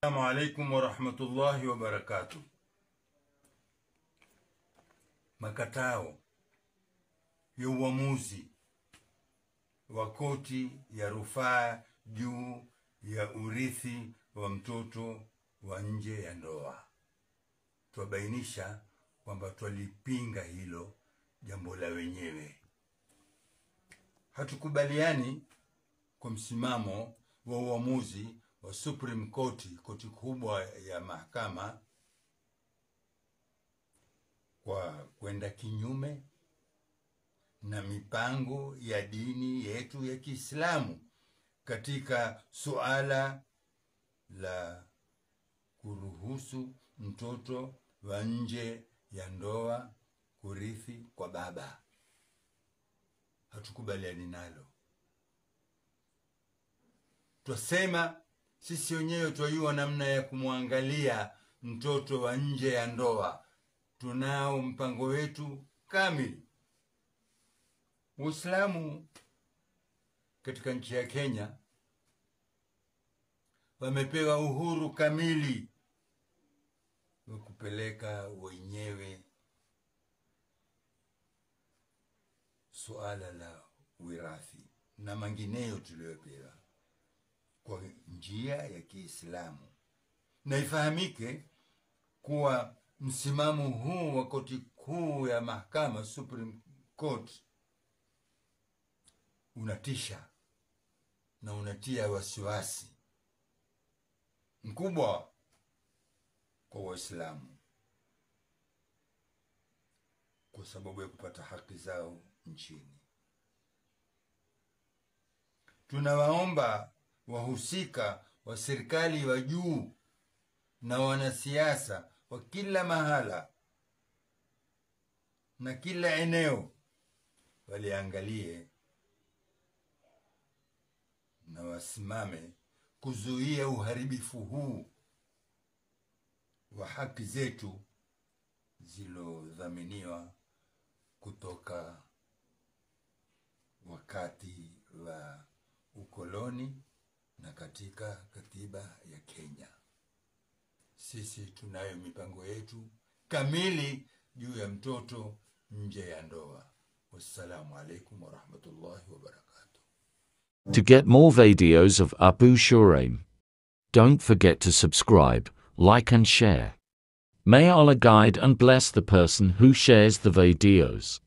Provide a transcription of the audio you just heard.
Assalamu alaikum wa rahmatullahi wa barakatuh. Makatao ya uamuzi wa koti ya rufaa juu ya urithi wa mtoto wa nje ya ndoa. Twabainisha kwamba twalipinga hilo jambo la wenyewe. Hatukubaliani kwa msimamo wa uamuzi wa Supreme Court, koti kubwa ya mahakama, kwa kwenda kinyume na mipango ya dini yetu ya Kiislamu katika suala la kuruhusu mtoto wa nje ya ndoa kurithi kwa baba. Hatukubaliani nalo. Twasema sisi wenyewe twajua namna ya kumwangalia mtoto wa nje ya ndoa. Tunao mpango wetu kamili. Uislamu katika nchi ya Kenya wamepewa uhuru kamili wa kupeleka wenyewe suala la wirathi na mengineyo tuliyopewa kwa njia ya Kiislamu. Na ifahamike kuwa msimamo huu wa koti kuu ya mahakama, Supreme Court, unatisha na unatia wasiwasi mkubwa kwa Waislamu kwa sababu ya kupata haki zao nchini. Tunawaomba wahusika wa serikali wa juu na wanasiasa wa kila mahala na kila eneo waliangalie na wasimame kuzuia uharibifu huu wa haki zetu zilizodhaminiwa kutoka wakati wa ukoloni na katika katiba ya Kenya. Sisi tunayo mipango yetu kamili juu ya mtoto nje ya ndoa. Wassalamu alaikum wa rahmatullahi wa barakatuh. To get more videos of Abu Shuraim, don't forget to subscribe, like and share. May Allah guide and bless the person who shares the videos.